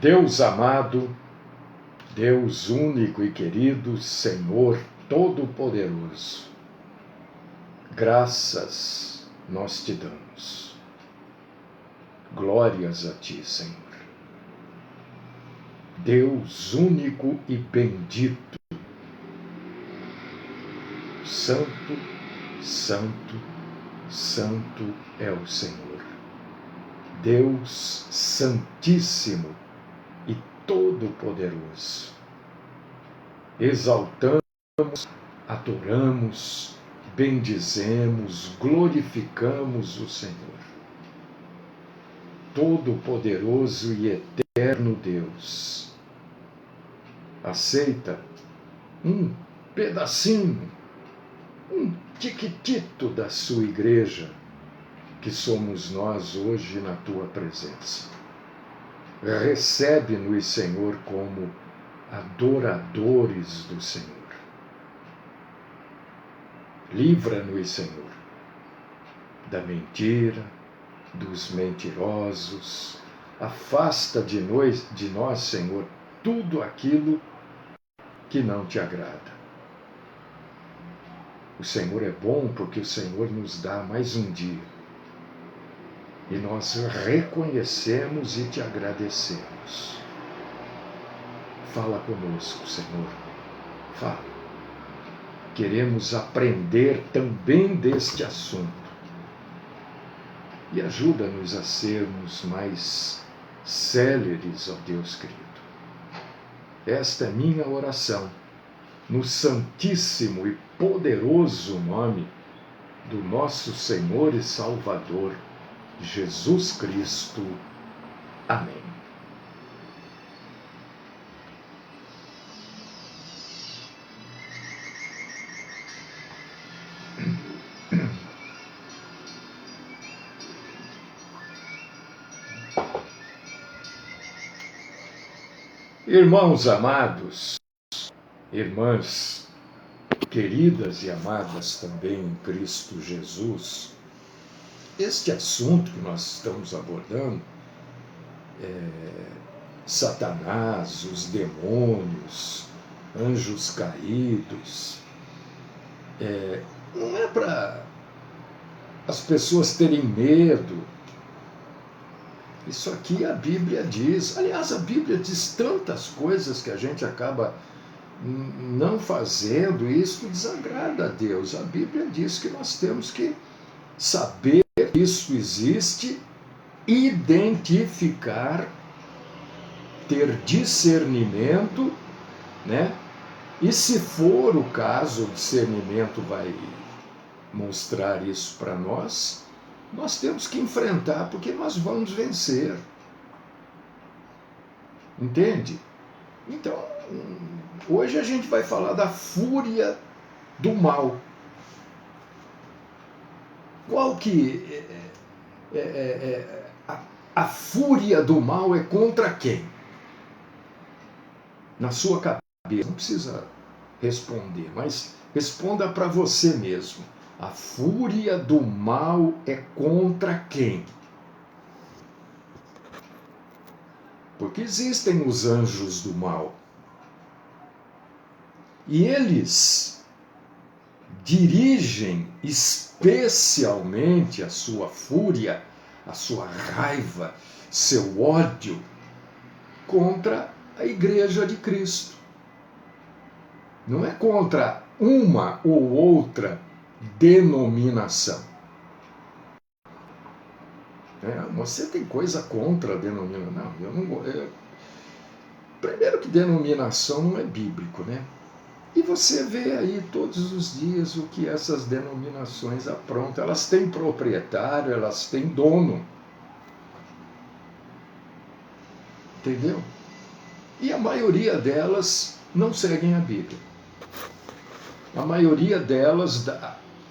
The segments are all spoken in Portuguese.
Deus amado, Deus único e querido, Senhor Todo-Poderoso, graças nós te damos. Glórias a ti, Senhor. Deus único e bendito, Santo, Santo, Santo é o Senhor. Deus Santíssimo e Todo-Poderoso. Exaltamos, adoramos, bendizemos, glorificamos o Senhor. Todo-Poderoso e eterno Deus. Aceita um pedacinho, um tiquitito da sua igreja, que somos nós hoje na tua presença. Recebe-nos, Senhor, como adoradores do Senhor. Livra-nos, Senhor, da mentira, dos mentirosos. Afasta de nós, Senhor, tudo aquilo que não te agrada. O Senhor é bom porque o Senhor nos dá mais um dia. E nós reconhecemos e te agradecemos. Fala conosco, Senhor. Fala. Queremos aprender também deste assunto. E ajuda-nos a sermos mais céleres, ó Deus querido. Esta é minha oração, no santíssimo e poderoso nome do nosso Senhor e Salvador, Jesus Cristo. Amém. Irmãos amados, irmãs queridas e amadas também em Cristo Jesus, este assunto que nós estamos abordando, Satanás, os demônios, anjos caídos, não é para as pessoas terem medo. Isso aqui a Bíblia diz. Aliás, a Bíblia diz tantas coisas que a gente acaba não fazendo, e isso desagrada a Deus. A Bíblia diz que nós temos que saber que isso existe, identificar, ter discernimento, né? E se for o caso, o discernimento vai mostrar isso para nós. Nós temos que enfrentar, porque nós vamos vencer. Entende? Então, hoje a gente vai falar da fúria do mal. Qual que a fúria do mal é contra quem? Na sua cabeça. Não precisa responder, mas responda para você mesmo. A fúria do mal é contra quem? Porque existem os anjos do mal. E eles dirigem especialmente a sua fúria, a sua raiva, seu ódio contra a Igreja de Cristo. Não é contra uma ou outra denominação. Você tem coisa contra a denominação? Não, eu não gosto. Primeiro que denominação não é bíblico, né? E você vê aí todos os dias o que essas denominações aprontam. Elas têm proprietário, elas têm dono. Entendeu? E a maioria delas não seguem a Bíblia. A maioria delas,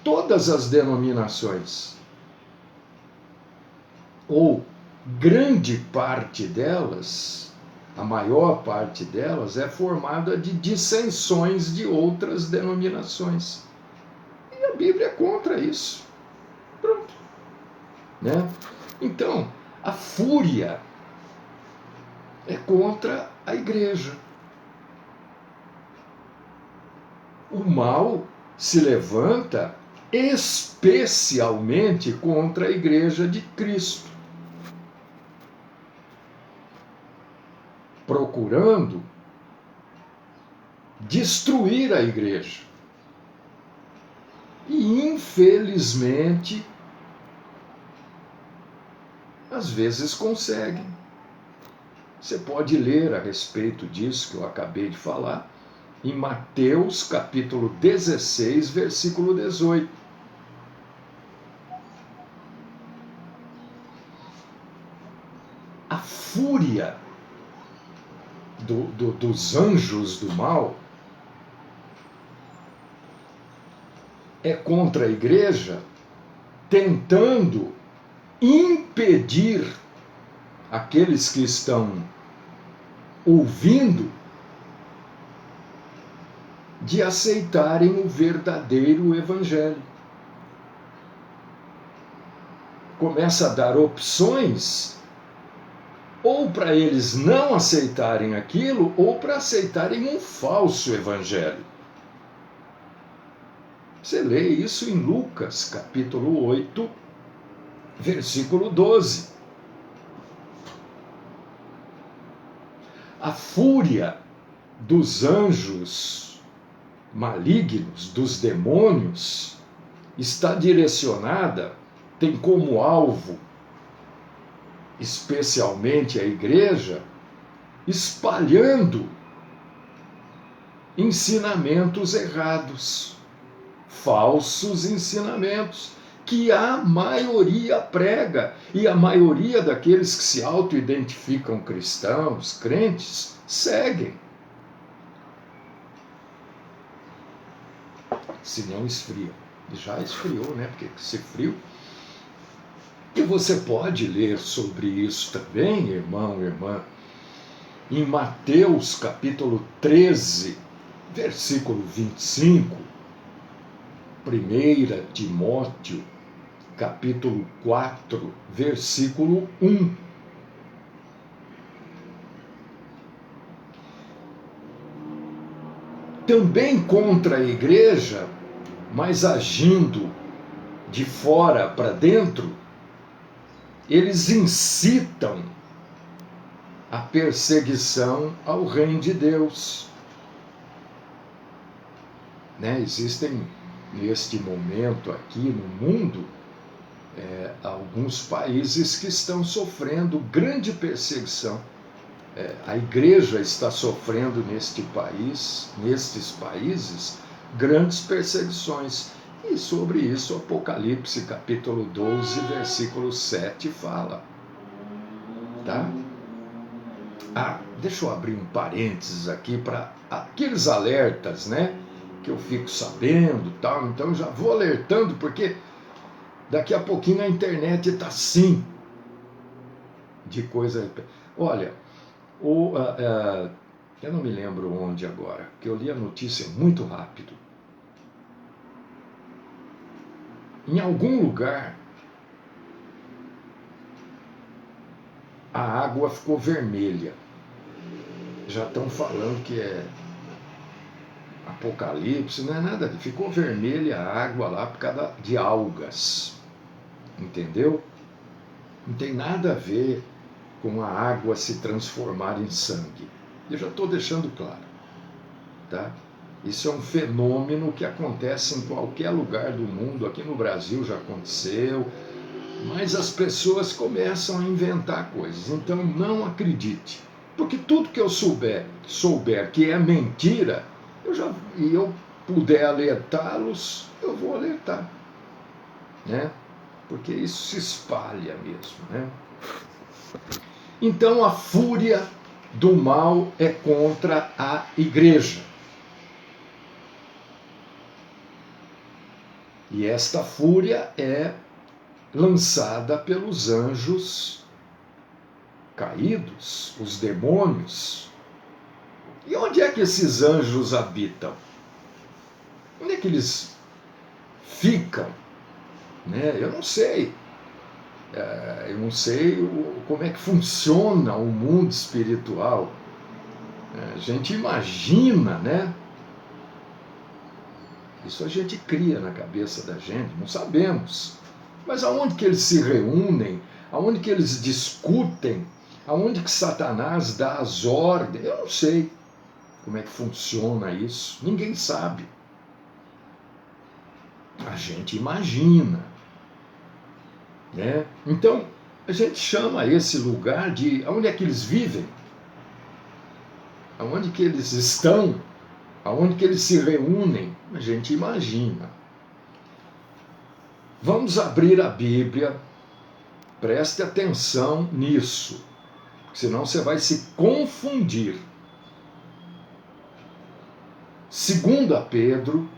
todas as denominações, ou grande parte delas, a maior parte delas, é formada de dissensões de outras denominações. E a Bíblia é contra isso. Pronto. Né? Então, a fúria é contra a igreja. O mal se levanta especialmente contra a igreja de Cristo, procurando destruir a igreja. E, infelizmente, às vezes conseguem. Você pode ler a respeito disso que eu acabei de falar em Mateus capítulo 16, versículo 18. A fúria dos anjos do mal é contra a igreja, tentando impedir aqueles que estão ouvindo de aceitarem o verdadeiro evangelho. Começa a dar opções, ou para eles não aceitarem aquilo, ou para aceitarem um falso evangelho. Você lê isso em Lucas, capítulo 8, versículo 12. A fúria dos anjos malignos, dos demônios, está direcionada, tem como alvo, especialmente a igreja, espalhando ensinamentos errados, falsos ensinamentos, que a maioria prega, e a maioria daqueles que se auto-identificam cristãos, crentes, seguem. Se não esfriam. Já esfriou, né? Porque se frio. E você pode ler sobre isso também, irmão, irmã, em Mateus capítulo 13, versículo 25, 1 Timóteo capítulo 4, versículo 1. Também contra a igreja, mas agindo de fora para dentro, eles incitam a perseguição ao reino de Deus. Né? Existem, neste momento aqui no mundo, alguns países que estão sofrendo grande perseguição. A igreja está sofrendo nestes países, grandes perseguições. E sobre isso, Apocalipse capítulo 12, versículo 7 fala. Tá? Deixa eu abrir um parênteses aqui para aqueles alertas, né? Que eu fico sabendo, tal. Então já vou alertando, porque daqui a pouquinho a internet está assim de coisa. Olha, eu não me lembro onde agora, que eu li a notícia muito rápido. Em algum lugar, a água ficou vermelha. Já estão falando que é Apocalipse, não é nada, ficou vermelha a água lá por causa de algas. Entendeu? Não tem nada a ver com a água se transformar em sangue. Eu já estou deixando claro. Tá? Isso é um fenômeno que acontece em qualquer lugar do mundo. Aqui no Brasil já aconteceu. Mas as pessoas começam a inventar coisas. Então não acredite. Porque tudo que eu souber que é mentira, e eu puder alertá-los, eu vou alertar. Né? Porque isso se espalha mesmo. Né? Então a fúria do mal é contra a igreja. E esta fúria é lançada pelos anjos caídos, os demônios. E onde é que esses anjos habitam? Onde é que eles ficam? Né? Eu não sei. Eu não sei como é que funciona o mundo espiritual. A gente imagina, né? Isso a gente cria na cabeça da gente, não sabemos. Mas aonde que eles se reúnem, aonde que eles discutem, aonde que Satanás dá as ordens, eu não sei como é que funciona isso, ninguém sabe. A gente imagina, né? Então, a gente chama esse lugar de aonde é que eles vivem, aonde que eles estão, aonde que eles se reúnem, a gente imagina. Vamos abrir a Bíblia, preste atenção nisso, senão você vai se confundir. 2 Pedro,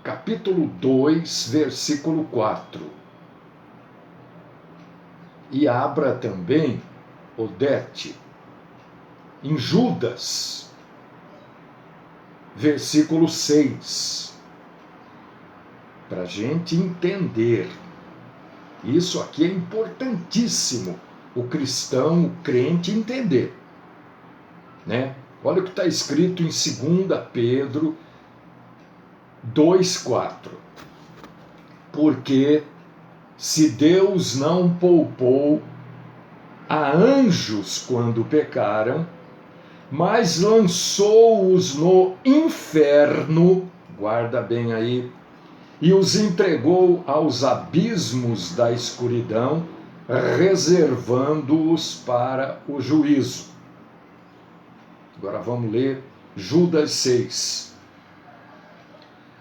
capítulo 2, versículo 4. E abra também, Odete, em Judas, versículo 6. Para a gente entender. Isso aqui é importantíssimo, o cristão, o crente entender, né? Olha o que está escrito em 2 Pedro 2,4. Porque se Deus não poupou a anjos quando pecaram, mas lançou-os no inferno, guarda bem aí, e os entregou aos abismos da escuridão, reservando-os para o juízo. Agora vamos ler Judas 6.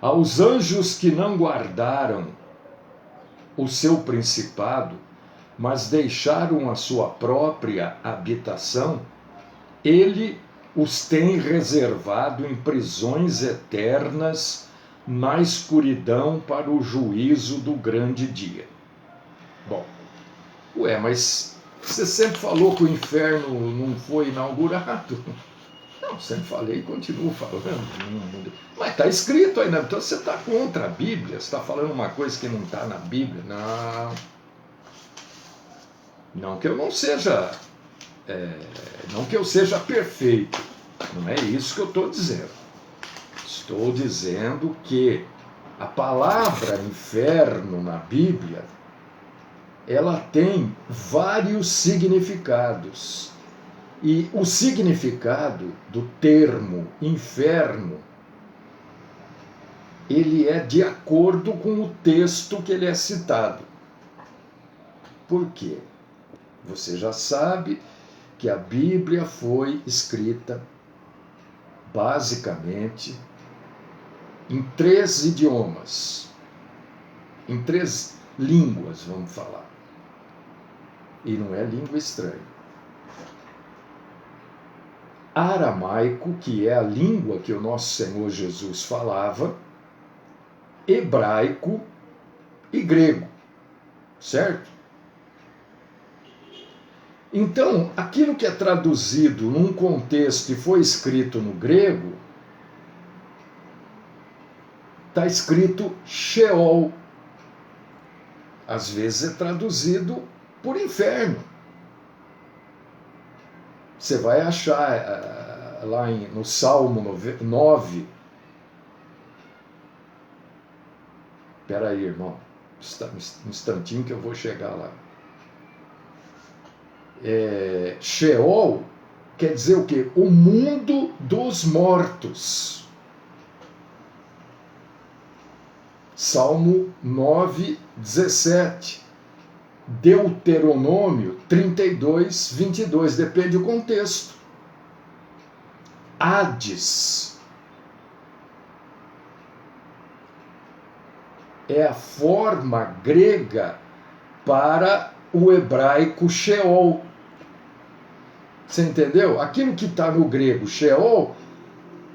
Aos anjos que não guardaram o seu principado, mas deixaram a sua própria habitação, ele os tem reservado em prisões eternas na escuridão para o juízo do grande dia. Bom, mas você sempre falou que o inferno não foi inaugurado? Não, sempre falei e continuo falando. Mas está escrito aí, né? Então você está contra a Bíblia? Você está falando uma coisa que não está na Bíblia? Não. Não que eu não seja... não que eu seja perfeito. Não é isso que eu estou dizendo. Estou dizendo que a palavra inferno na Bíblia, ela tem vários significados. E o significado do termo inferno, ele é de acordo com o texto que ele é citado. Por quê? Você já sabe que a Bíblia foi escrita basicamente em 3 idiomas, em 3 línguas, vamos falar. E não é língua estranha. Aramaico, que é a língua que o nosso Senhor Jesus falava, hebraico e grego, certo? Então, aquilo que é traduzido num contexto e foi escrito no grego, está escrito Sheol. Às vezes é traduzido por inferno. Você vai achar lá no Salmo 9. Espera aí, irmão. Um instantinho que eu vou chegar lá. Sheol quer dizer o quê? O mundo dos mortos. Salmo 9, 17. Deuteronômio 32, 22. Depende do contexto. Hades é a forma grega para o hebraico Sheol. Você entendeu? Aquilo que está no grego Sheol,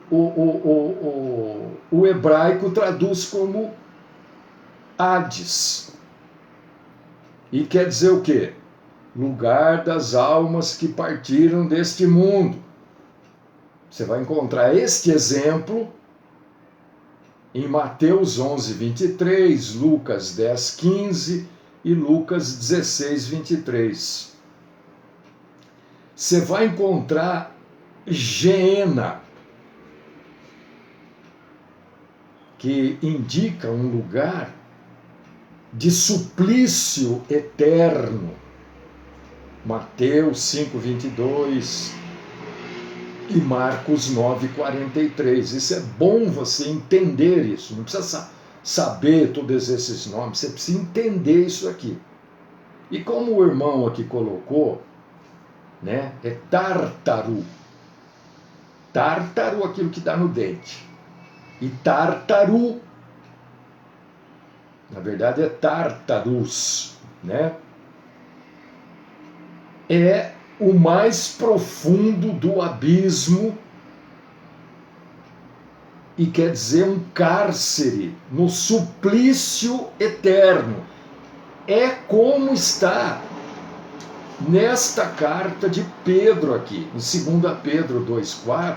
o hebraico traduz como Hades. E quer dizer o quê? Lugar das almas que partiram deste mundo. Você vai encontrar este exemplo em Mateus 11, 23, Lucas 10, 15 e Lucas 16, 23. Você vai encontrar Geena, que indica um lugar de suplício eterno. Mateus 5, 22 e Marcos 9, 43. Isso é bom você entender isso. Não precisa saber todos esses nomes, você precisa entender isso aqui. E como o irmão aqui colocou, né, é tártaro. Tártaro, aquilo que dá no dente. E tártaro, na verdade é tártarus, né? É o mais profundo do abismo e quer dizer um cárcere no suplício eterno. É como está nesta carta de Pedro aqui, em 2 Pedro 2,4,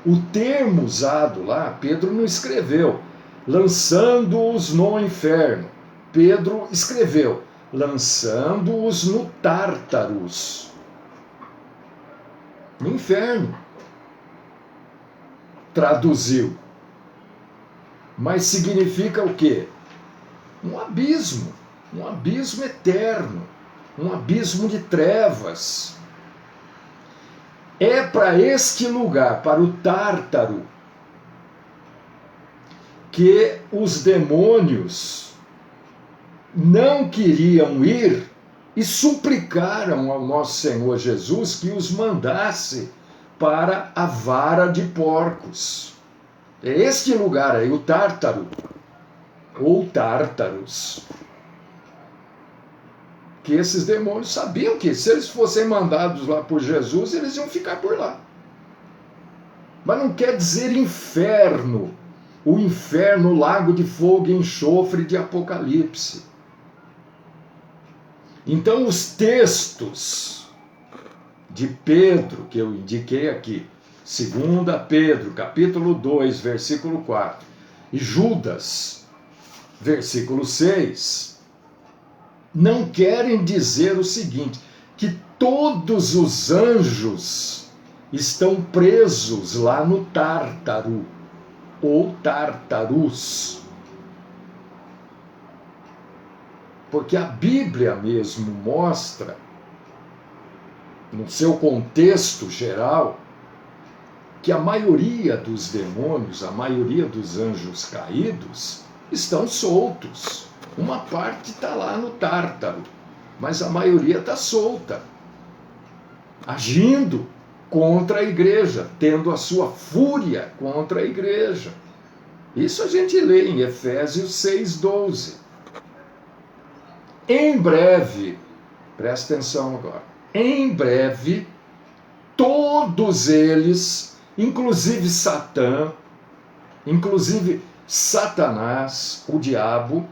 o termo usado lá, Pedro não escreveu, lançando-os no inferno. Pedro escreveu, lançando-os no Tártaros, no inferno. Traduziu. Mas significa o quê? Um abismo eterno, um abismo de trevas. É para este lugar, para o Tártaro, que os demônios não queriam ir e suplicaram ao nosso Senhor Jesus que os mandasse para a vara de porcos. É este lugar aí, o Tártaro, ou Tártaros, que esses demônios sabiam que se eles fossem mandados lá por Jesus, eles iam ficar por lá. Mas não quer dizer inferno, o inferno, o lago de fogo e enxofre de Apocalipse. Então os textos de Pedro, que eu indiquei aqui, 2 Pedro, capítulo 2, versículo 4, e Judas, versículo 6, não querem dizer o seguinte, que todos os anjos estão presos lá no Tártaro, ou Tártarus. Porque a Bíblia mesmo mostra, no seu contexto geral, que a maioria dos demônios, a maioria dos anjos caídos, estão soltos. Uma parte está lá no Tártaro, mas a maioria está solta, agindo contra a igreja, tendo a sua fúria contra a igreja. Isso a gente lê em Efésios 6,12. Em breve, presta atenção agora, em breve, todos eles, inclusive Satã, inclusive Satanás, o diabo,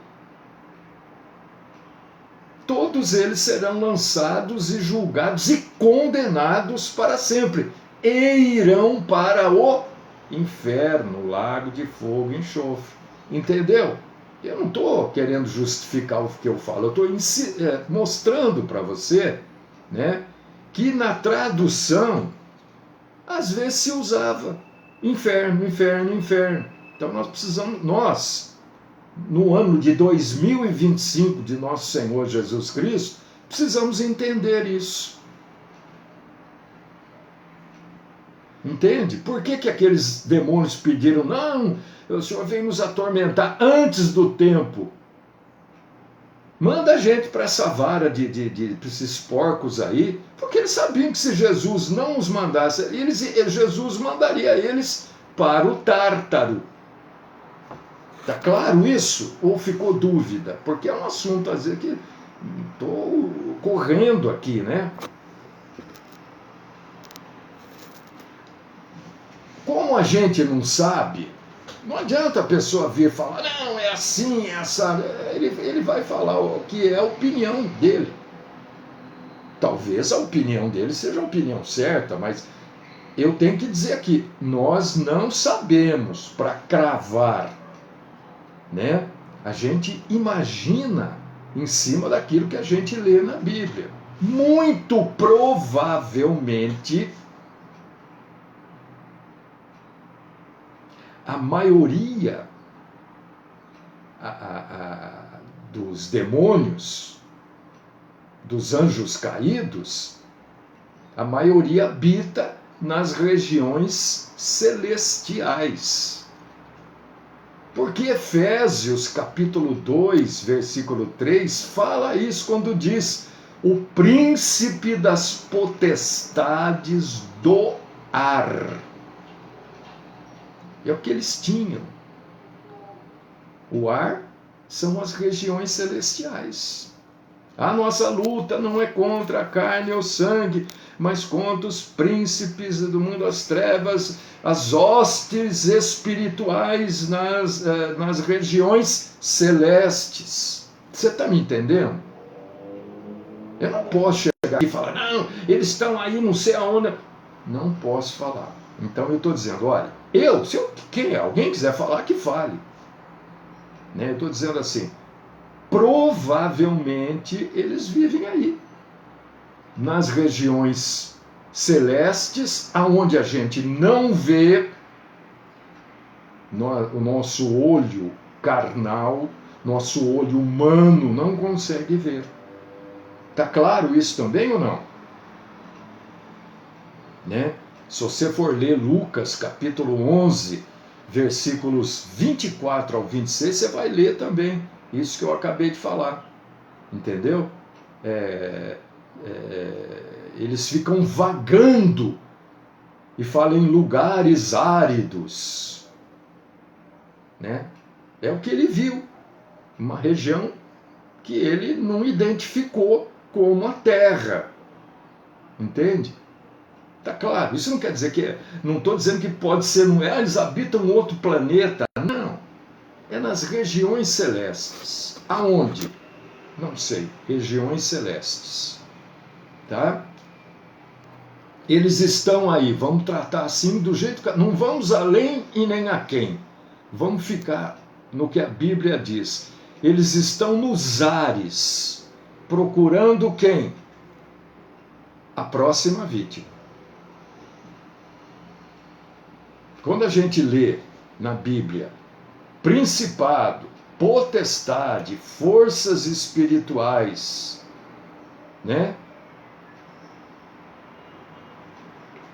todos eles serão lançados e julgados e condenados para sempre, e irão para o inferno, lago de fogo e enxofre. Entendeu? Eu não estou querendo justificar o que eu falo, eu estou mostrando para você, né, que na tradução, às vezes se usava inferno, inferno, inferno. Então nós precisamos, no ano de 2025 de nosso Senhor Jesus Cristo, precisamos entender isso. Entende? Por que aqueles demônios pediram, não, o Senhor vem nos atormentar antes do tempo? Manda a gente para essa vara de esses porcos aí, porque eles sabiam que se Jesus não os mandasse, Jesus mandaria eles para o Tártaro. Está claro isso? Ou ficou dúvida? Porque é um assunto, às vezes, que estou correndo aqui, né? Como a gente não sabe, não adianta a pessoa vir falar, não, é assim, é essa. Ele vai falar o que é a opinião dele. Talvez a opinião dele seja a opinião certa, mas eu tenho que dizer aqui, nós não sabemos para cravar, né? A gente imagina em cima daquilo que a gente lê na Bíblia. Muito provavelmente, a maioria dos demônios, dos anjos caídos, a maioria habita nas regiões celestiais. Porque Efésios capítulo 2, versículo 3, fala isso quando diz: o príncipe das potestades do ar. É o que eles tinham. O ar são as regiões celestiais. A nossa luta não é contra a carne ou sangue, mas contra os príncipes do mundo das trevas, as hostes espirituais nas regiões celestes. Você está me entendendo? Eu não posso chegar aqui e falar, não, eles estão aí não sei aonde. Não posso falar. Então eu estou dizendo, olha, se alguém quiser falar, que fale. Eu estou dizendo assim, provavelmente eles vivem aí, nas regiões celestes, aonde a gente não vê, o nosso olho carnal, nosso olho humano não consegue ver. Está claro isso também ou não? Se você for ler Lucas capítulo 11, versículos 24 ao 26, você vai ler também isso que eu acabei de falar. Entendeu? Eles ficam vagando e falam em lugares áridos. É o que ele viu. Uma região que ele não identificou como a Terra. Entende? Tá claro, isso não quer dizer que... Não estou dizendo que pode ser... eles habitam outro planeta. Não. É nas regiões celestes. Aonde? Não sei. Regiões celestes. Tá? Eles estão aí. Vamos tratar assim do jeito que... Não vamos além e nem aquém. Vamos ficar no que a Bíblia diz. Eles estão nos ares. Procurando quem? A próxima vítima. Quando a gente lê na Bíblia principado, potestade, forças espirituais,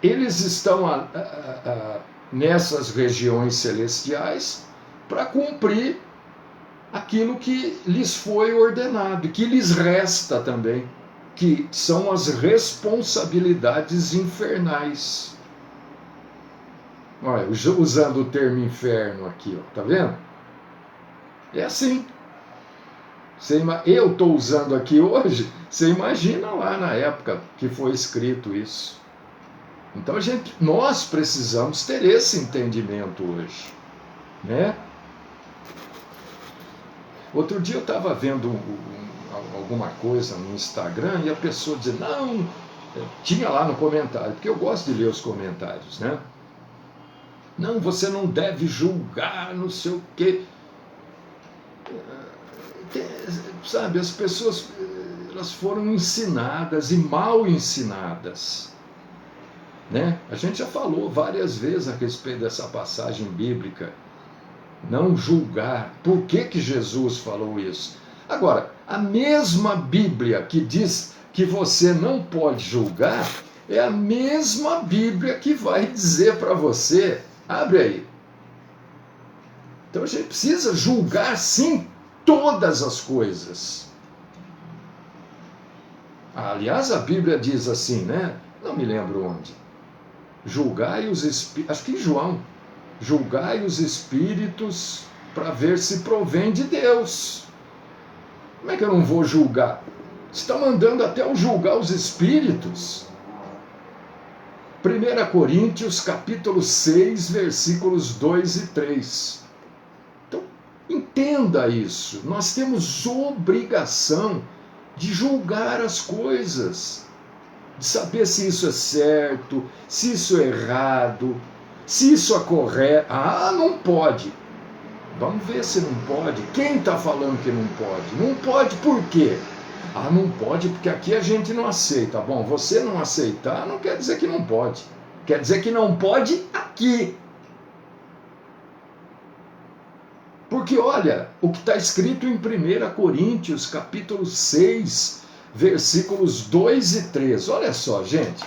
eles estão nessas regiões celestiais para cumprir aquilo que lhes foi ordenado, que lhes resta também, que são as responsabilidades infernais. Olha, usando o termo inferno aqui, ó, tá vendo? É assim. Eu estou usando aqui hoje, você imagina lá na época que foi escrito isso. Então nós precisamos ter esse entendimento hoje. Outro dia eu estava vendo alguma coisa no Instagram e a pessoa dizia, não, tinha lá no comentário, porque eu gosto de ler os comentários, Não, você não deve julgar, não sei o quê. Sabe, as pessoas, elas foram ensinadas e mal ensinadas. A gente já falou várias vezes a respeito dessa passagem bíblica. Não julgar. Por que Jesus falou isso? Agora, a mesma Bíblia que diz que você não pode julgar, é a mesma Bíblia que vai dizer para você... Abre aí. Então a gente precisa julgar, sim, todas as coisas. Aliás, a Bíblia diz assim, Não me lembro onde. Julgai os espíritos, acho que em João. Julgai os espíritos para ver se provém de Deus. Como é que eu não vou julgar? Você está mandando até eu julgar os espíritos? 1 Coríntios capítulo 6, versículos 2 e 3. Então, entenda isso. Nós temos obrigação de julgar as coisas, de saber se isso é certo, se isso é errado, se isso é correto. Não pode. Vamos ver se não pode. Quem está falando que não pode? Não pode por quê? Ah, não pode porque aqui a gente não aceita. Bom, você não aceitar não quer dizer que não pode. Quer dizer que não pode aqui. Porque olha, o que está escrito em 1 Coríntios, capítulo 6, versículos 2 e 3. Olha só, gente.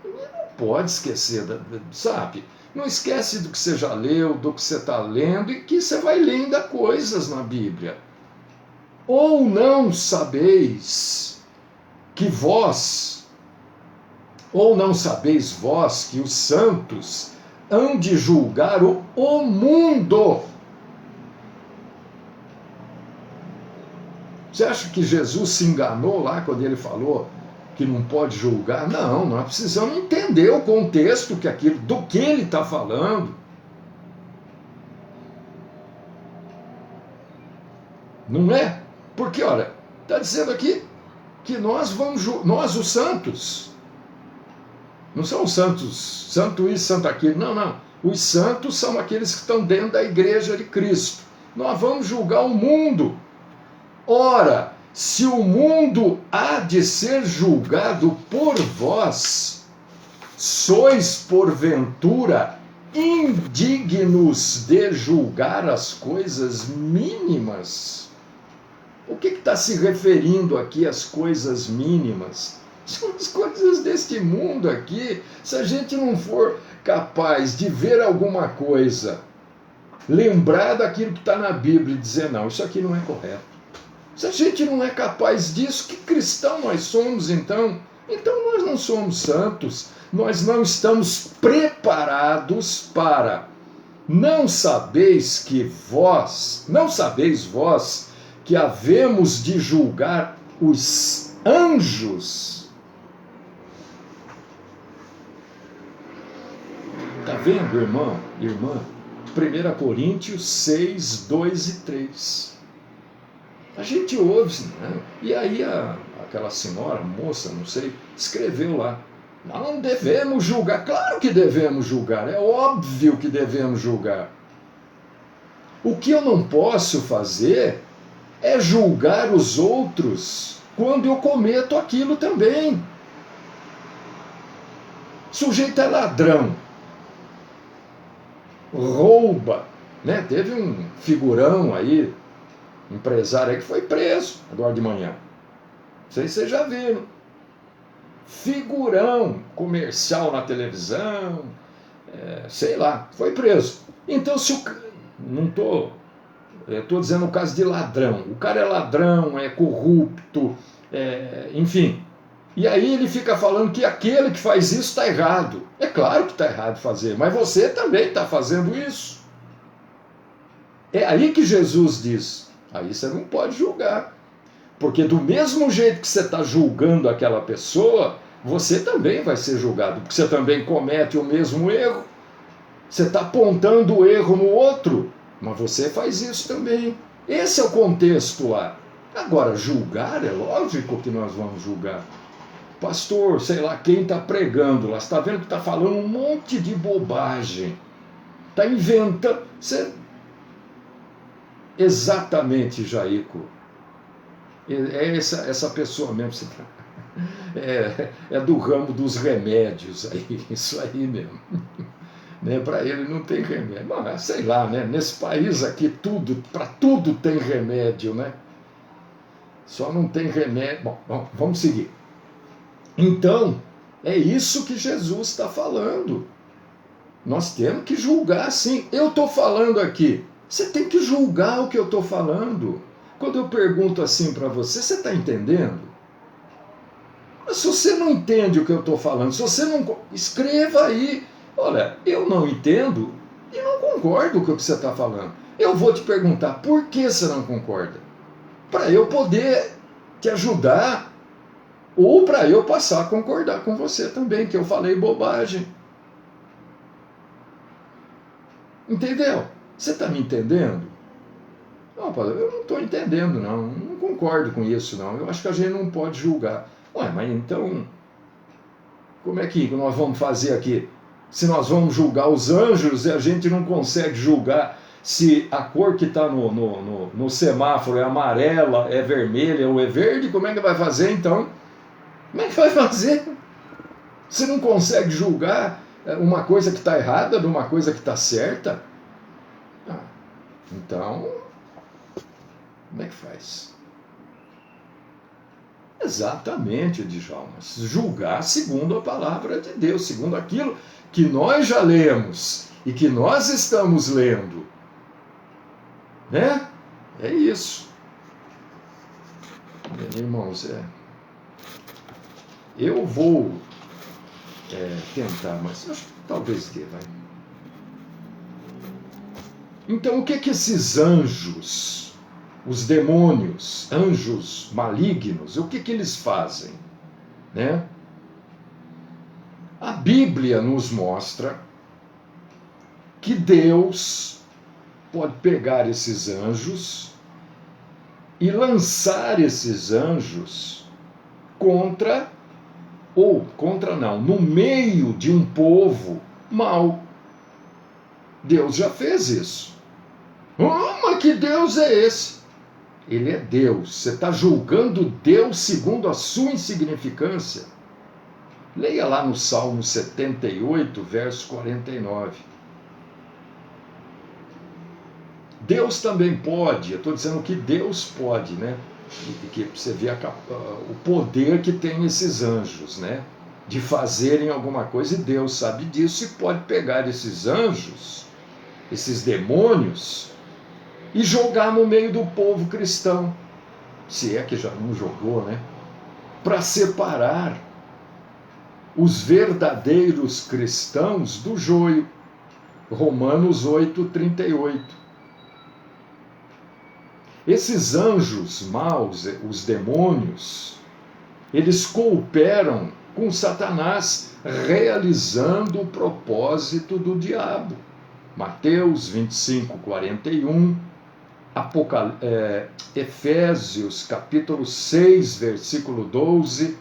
Não pode esquecer, sabe? Não esquece do que você já leu, do que você está lendo e que você vai ler ainda coisas na Bíblia. Ou não sabeis que vós, ou não sabeis vós que os santos hão de julgar o mundo. Você acha que Jesus se enganou lá quando ele falou que não pode julgar? Não, nós precisamos entender o contexto do que ele está falando. Não é? Porque, olha, está dizendo aqui que nós os santos, não são os santos, santo isso, santo aquilo, não. Os santos são aqueles que estão dentro da igreja de Cristo. Nós vamos julgar o mundo. Ora, se o mundo há de ser julgado por vós, sois porventura indignos de julgar as coisas mínimas? O que está se referindo aqui às coisas mínimas? São as coisas deste mundo aqui. Se a gente não for capaz de ver alguma coisa, lembrar daquilo que está na Bíblia e dizer, não, isso aqui não é correto. Se a gente não é capaz disso, que cristão nós somos então? Então nós não somos santos, nós não estamos preparados para. Não sabeis vós que havemos de julgar os anjos? Está vendo, irmão, irmã? 1 Coríntios 6, 2 e 3. A gente ouve, né? E aí aquela senhora, moça, não sei, escreveu lá. Não devemos julgar. Claro que devemos julgar, é óbvio que devemos julgar. O que eu não posso fazer é julgar os outros quando eu cometo aquilo também. O sujeito é ladrão, rouba, né? Teve um figurão aí, empresário aí que foi preso agora de manhã. Não sei se vocês já viram. Figurão comercial na televisão, sei lá, foi preso. Então, estou dizendo o caso de ladrão. O cara é ladrão, é corrupto, enfim. E aí ele fica falando que aquele que faz isso está errado. É claro que está errado fazer, mas você também está fazendo isso. É aí que Jesus diz, aí você não pode julgar. Porque do mesmo jeito que você está julgando aquela pessoa, você também vai ser julgado, porque você também comete o mesmo erro. Você está apontando o erro no outro, mas você faz isso também. Esse é o contexto lá. Agora, julgar, é lógico que nós vamos julgar. Pastor, sei lá, quem está pregando lá, você está vendo que está falando um monte de bobagem. Está inventando. Exatamente, Jaico. É essa pessoa mesmo. É do ramo dos remédios aí, isso aí mesmo. Né? Para ele não tem remédio. Mas, sei lá, né? Nesse país aqui para tudo tem remédio, né? Só não tem remédio. Bom, vamos seguir. Então, é isso que Jesus está falando. Nós temos que julgar, sim. Eu estou falando aqui. Você tem que julgar o que eu estou falando. Quando eu pergunto assim para você, você está entendendo? Mas se você não entende o que eu estou falando, se você não... Escreva aí. Olha, eu não entendo e não concordo com o que você está falando. Eu vou te perguntar, por que você não concorda? Para eu poder te ajudar ou para eu passar a concordar com você também, que eu falei bobagem. Entendeu? Você está me entendendo? Não, eu não estou entendendo, não concordo com isso, não. Eu acho que a gente não pode julgar. Ué, mas então, como é que nós vamos fazer aqui? Se nós vamos julgar os anjos e a gente não consegue julgar Se a cor que está no semáforo é amarela, é vermelha ou é verde, como é que vai fazer então? Como é que vai fazer? Você não consegue julgar uma coisa que está errada de uma coisa que está certa? Então, como é que faz? Exatamente, Djalma. Julgar segundo a palavra de Deus, segundo aquilo que nós já lemos e que nós estamos lendo. Né? É isso. Irmãos, eu vou tentar, mas acho que talvez dê, vai. Então, o que esses anjos, os demônios, anjos malignos, o que eles fazem? Né? A Bíblia nos mostra que Deus pode pegar esses anjos e lançar esses anjos no meio de um povo mau. Deus já fez isso. Mas que Deus é esse? Ele é Deus. Você está julgando Deus segundo a sua insignificância? Leia lá no Salmo 78, verso 49. Deus também pode, eu estou dizendo que Deus pode, né? E que você vê o poder que tem esses anjos, né? De fazerem alguma coisa, e Deus sabe disso e pode pegar esses anjos, esses demônios, e jogar no meio do povo cristão, se é que já não jogou, né? Para separar os verdadeiros cristãos do joio. Romanos 8:38. Esses anjos maus, os demônios, eles cooperam com Satanás, realizando o propósito do diabo. Mateus 25:41, Efésios capítulo 6, versículo 12,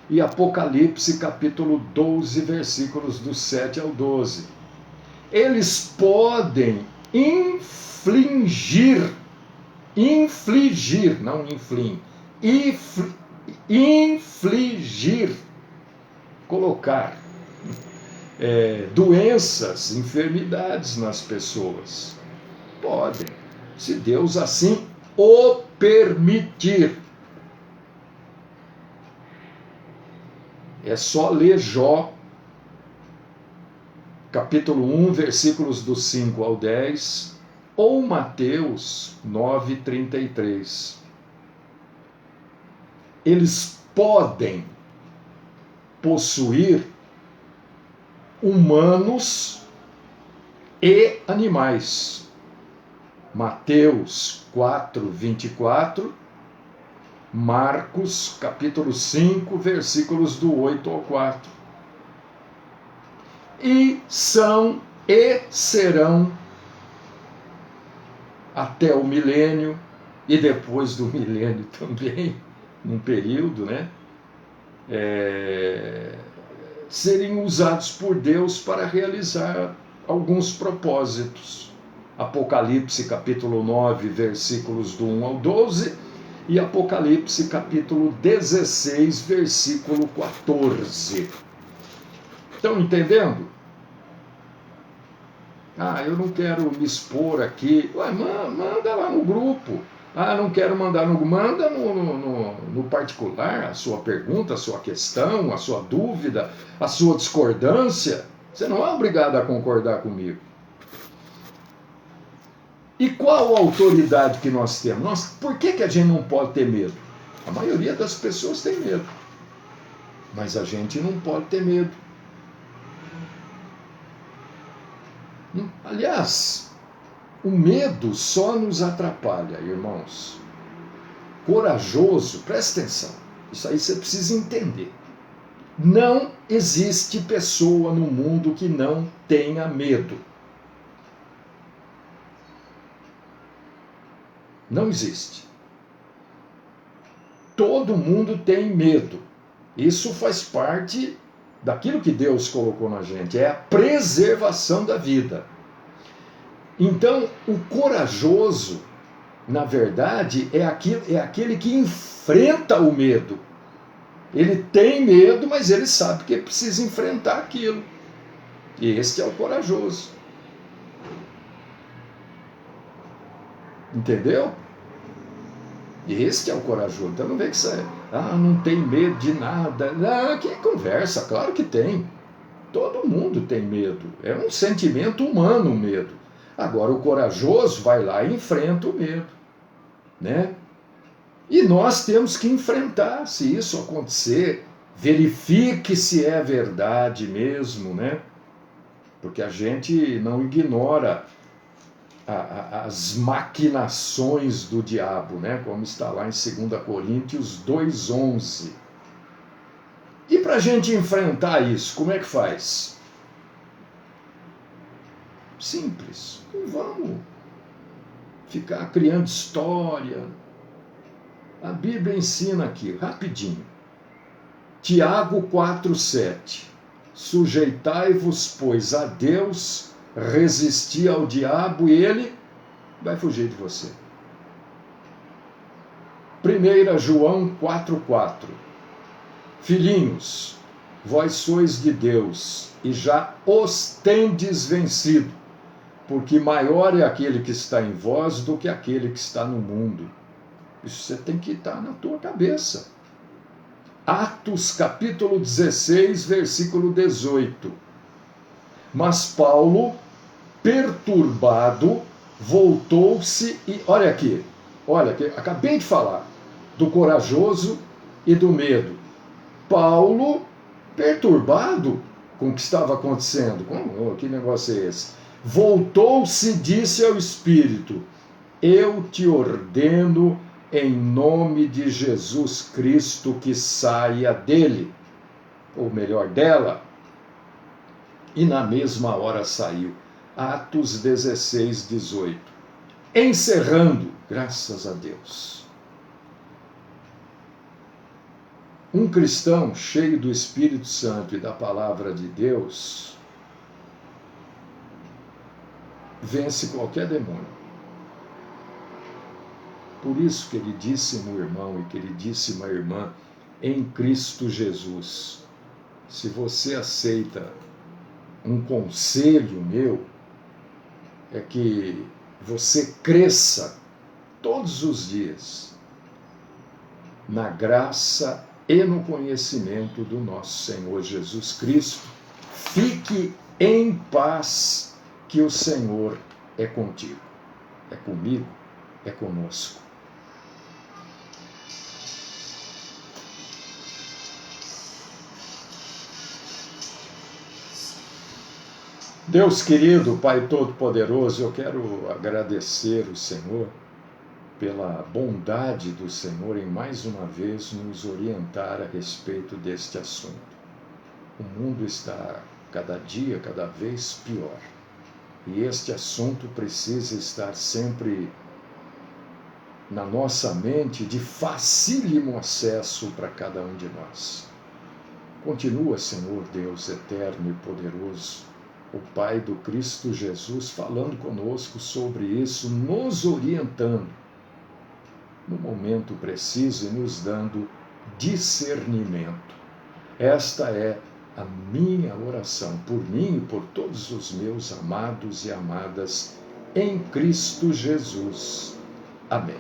e Apocalipse capítulo 12, versículos do 7 ao 12. Eles podem infligir, colocar doenças, enfermidades nas pessoas. Podem, se Deus assim o permitir. É só ler Jó, capítulo 1, versículos do 5 ao 10, ou Mateus 9:33. Eles podem possuir humanos e animais. Mateus 4:24, Marcos capítulo 5, versículos do 8 ao 4. E são e serão até o milênio, e depois do milênio também, num período, né? Serem usados por Deus para realizar alguns propósitos. Apocalipse capítulo 9, versículos do 1 ao 12, e Apocalipse capítulo 16, versículo 14. Estão entendendo? Eu não quero me expor aqui. Manda lá no grupo. Não quero mandar no... Manda no particular a sua pergunta, a sua questão, a sua dúvida, a sua discordância. Você não é obrigado a concordar comigo. E qual a autoridade que nós temos? Por que a gente não pode ter medo? A maioria das pessoas tem medo. Mas a gente não pode ter medo. Aliás, o medo só nos atrapalha, irmãos. Corajoso, presta atenção. Isso aí você precisa entender. Não existe pessoa no mundo que não tenha medo. Não existe. Todo mundo tem medo. Isso faz parte daquilo que Deus colocou na gente. É a preservação da vida. Então, o corajoso, na verdade, é aquele que enfrenta o medo. Ele tem medo, mas ele sabe que precisa enfrentar aquilo. E este é o corajoso. Entendeu? E este é o corajoso. Então não vê que você não tem medo de nada. Que conversa, claro que tem. Todo mundo tem medo. É um sentimento humano o medo. Agora o corajoso vai lá e enfrenta o medo. Né? E nós temos que enfrentar. Se isso acontecer, verifique se é verdade mesmo, né? Porque a gente não ignora as maquinações do diabo, né? Como está lá em 2 Coríntios 2:11. E para a gente enfrentar isso, como é que faz? Simples. Não vamos ficar criando história. A Bíblia ensina aqui, rapidinho. Tiago 4:7. Sujeitai-vos, pois, a Deus, resisti ao diabo e ele vai fugir de você. 1 João 4:4. Filhinhos, vós sois de Deus e já os tendes vencido, porque maior é aquele que está em vós do que aquele que está no mundo. Isso você tem que estar na tua cabeça. Atos capítulo 16, versículo 18. Mas Paulo, perturbado, voltou-se e... Olha aqui, acabei de falar do corajoso e do medo. Paulo, perturbado com o que estava acontecendo. Que negócio é esse? Voltou-se e disse ao Espírito: eu te ordeno em nome de Jesus Cristo que saia dele, ou melhor, dela. E na mesma hora saiu. Atos 16, 18. Encerrando, graças a Deus. Um cristão cheio do Espírito Santo e da palavra de Deus vence qualquer demônio. Por isso, queridíssimo irmão e queridíssima irmã, em Cristo Jesus, se você aceita um conselho meu, é que você cresça todos os dias na graça e no conhecimento do nosso Senhor Jesus Cristo. Fique em paz, que o Senhor é contigo, é comigo, é conosco. Deus querido, Pai Todo-Poderoso, eu quero agradecer o Senhor pela bondade do Senhor em mais uma vez nos orientar a respeito deste assunto. O mundo está cada dia, cada vez pior. E este assunto precisa estar sempre na nossa mente de facílimo acesso para cada um de nós. Continua, Senhor Deus eterno e poderoso, o Pai do Cristo Jesus, falando conosco sobre isso, nos orientando no momento preciso e nos dando discernimento. Esta é a minha oração por mim e por todos os meus amados e amadas em Cristo Jesus. Amém.